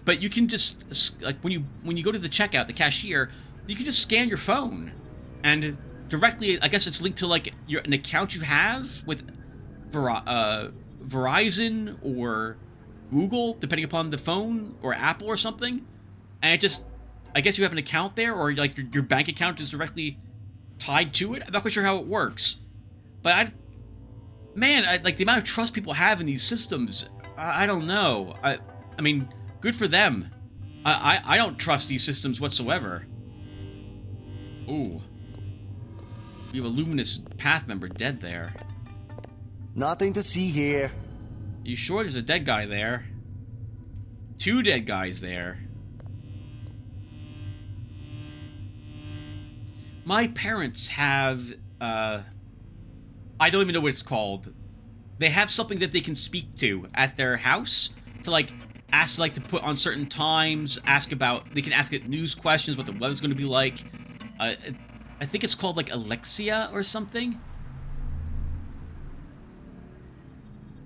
But you can just, like, when you go to the checkout, the cashier, you can just scan your phone, and directly, I guess it's linked to, like, an account you have with Verizon or Google, depending upon the phone, or Apple or something. And it just, I guess you have an account there, or, like, your bank account is directly tied to it. I'm not quite sure how it works. But like, the amount of trust people have in these systems, I don't know. I mean, good for them. I don't trust these systems whatsoever. Ooh. We have a luminous path member dead there. Nothing to see here. You sure there's a dead guy there? 2 dead guys there. My parents have, I don't even know what it's called. They have something that they can speak to at their house to, like, ask, like, to put on certain times, they can ask it news questions, what the weather's going to be like. I think it's called, like, Alexia or something.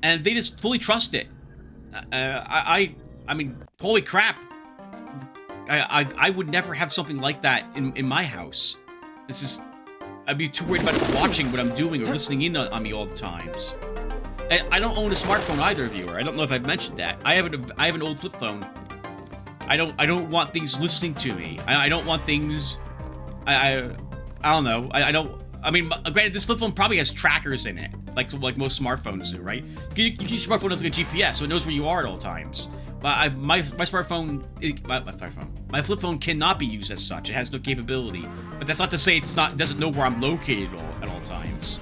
And they just fully trust it. I mean, holy crap. I would never have something like that in my house. This is... I'd be too worried about it watching what I'm doing or listening in on me all the times. I don't own a smartphone either, viewer. I don't know if I've mentioned that. I have an old flip phone. I don't want things listening to me. I don't want things... I don't know. I mean, granted, this flip phone probably has trackers in it, like most smartphones do, right? You use your smartphone as like a GPS, so it knows where you are at all times. But my smartphone, my flip phone cannot be used as such. It has no capability. But that's not to say it doesn't know where I'm located at all times.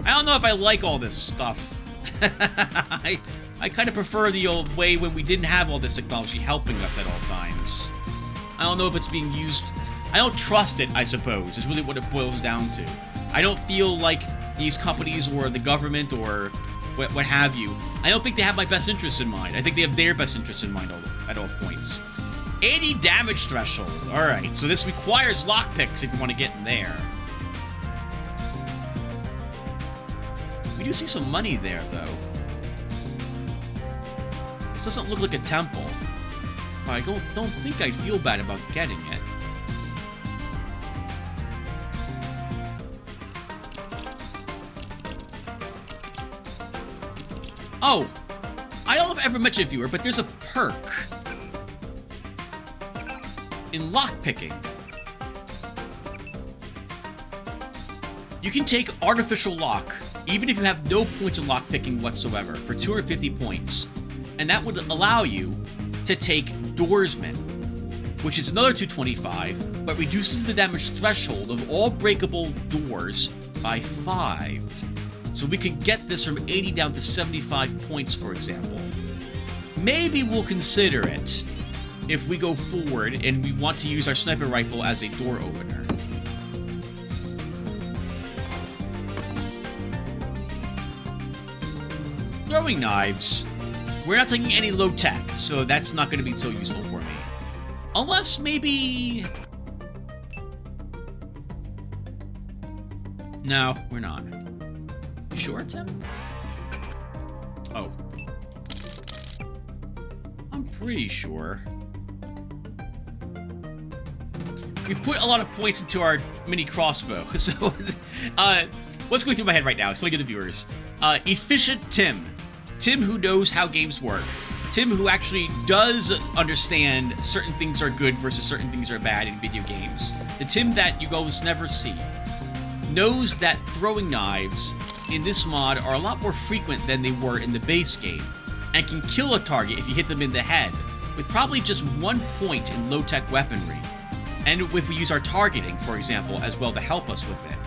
I don't know if I like all this stuff. I kind of prefer the old way when we didn't have all this technology helping us at all times. I don't know if it's being used. I don't trust it, I suppose, is really what it boils down to. I don't feel like these companies or the government or what have you, I don't think they have my best interests in mind. I think they have their best interests in mind at all points. 80 damage threshold. Alright, so this requires lockpicks if you want to get in there. We do see some money there, though. This doesn't look like a temple. I don't think I'd feel bad about getting it. Oh, I don't know if I ever mentioned it, viewer, but there's a perk in lockpicking. You can take artificial lock, even if you have no points in lockpicking whatsoever, for 250 points. And that would allow you to take Doorsman, which is another 225, but reduces the damage threshold of all breakable doors by 5. So we could get this from 80 down to 75 points, for example. Maybe we'll consider it if we go forward and we want to use our sniper rifle as a door opener. Throwing knives. We're not taking any low tech, so that's not going to be so useful for me. Unless maybe... No, we're not. You sure, Tim? Oh. I'm pretty sure. We put a lot of points into our mini crossbow, so what's going through my head right now? Explain to the viewers. Efficient Tim. Tim who knows how games work. Tim who actually does understand certain things are good versus certain things are bad in video games. The Tim that you almost never see. Knows that throwing knives in this mod are a lot more frequent than they were in the base game, and can kill a target if you hit them in the head, with probably just 1 point in low-tech weaponry. And if we use our targeting, for example, as well to help us with it.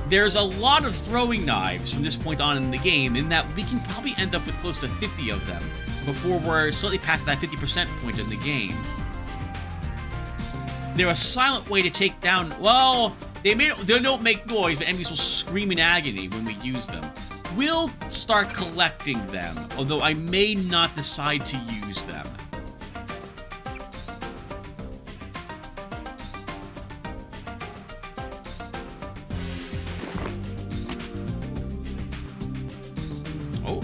There's a lot of throwing knives from this point on in the game, in that we can probably end up with close to 50 of them before we're slightly past that 50% point in the game. They're a silent way to take down, well, they don't make noise, but enemies will scream in agony when we use them. We'll start collecting them, although I may not decide to use them. Oh.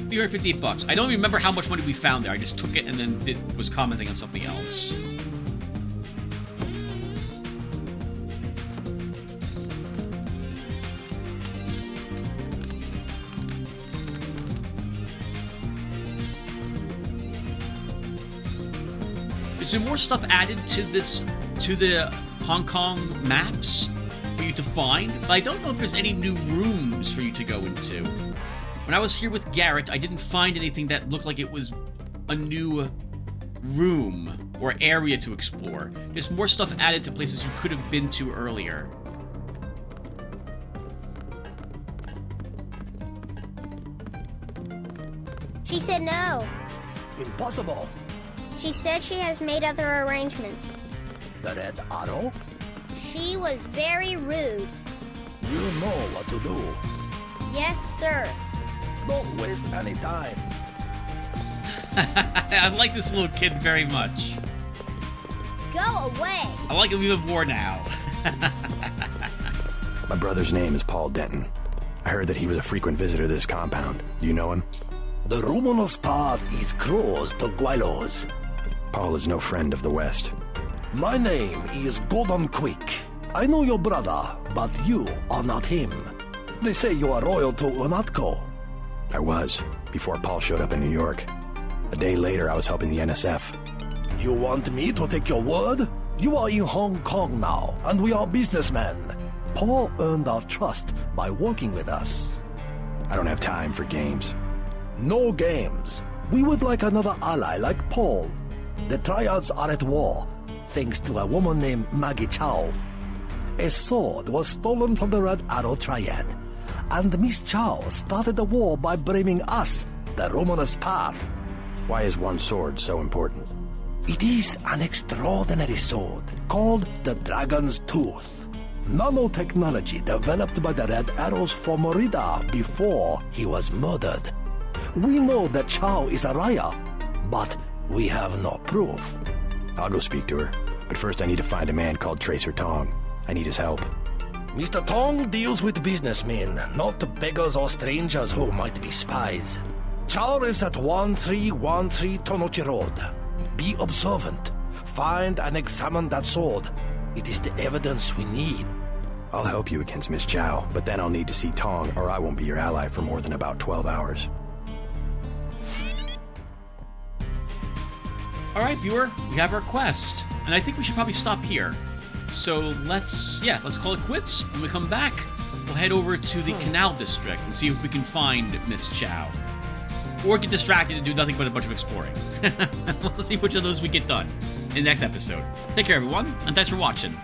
$358. I don't even remember how much money we found there. I just took it and then was commenting on something else. There's been more stuff added to the Hong Kong maps for you to find, but I don't know if there's any new rooms for you to go into. When I was here with Garrett, I didn't find anything that looked like it was a new room or area to explore. There's more stuff added to places you could have been to earlier. She said no. Impossible. She said she has made other arrangements. The Red Arrow? She was very rude. You know what to do. Yes, sir. Don't waste any time. I like this little kid very much. Go away. I like him even more now. My brother's name is Paul Denton. I heard that he was a frequent visitor to this compound. Do you know him? The Romanos path is closed to Guilos. Paul is no friend of the West. My name is Gordon Quick. I know your brother, but you are not him. They say you are loyal to Unatco. I was, before Paul showed up in New York. A day later, I was helping the NSF. You want me to take your word? You are in Hong Kong now, and we are businessmen. Paul earned our trust by working with us. I don't have time for games. No games. We would like another ally like Paul. The Triads are at war, thanks to a woman named Maggie Chow. A sword was stolen from the Red Arrow Triad, and Miss Chow started the war by blaming us, the Romanus Path. Why is one sword so important? It is an extraordinary sword called the Dragon's Tooth. Nanotechnology developed by the Red Arrows for Morida before he was murdered. We know that Chow is a Raya, but we have no proof. I'll go speak to her, but first I need to find a man called Tracer Tong. I need his help. Mr. Tong deals with businessmen, not beggars or strangers who might be spies. Chow lives at 1313 Tonochi Road. Be observant. Find and examine that sword. It is the evidence we need. I'll help you against Miss Chow, but then I'll need to see Tong, or I won't be your ally for more than about 12 hours. Alright, viewer, we have our quest, and I think we should probably stop here. So let's call it quits. When we come back, we'll head over to the Canal District and see if we can find Miss Chow. Or get distracted and do nothing but a bunch of exploring. We'll see which of those we get done in the next episode. Take care, everyone, and thanks for watching.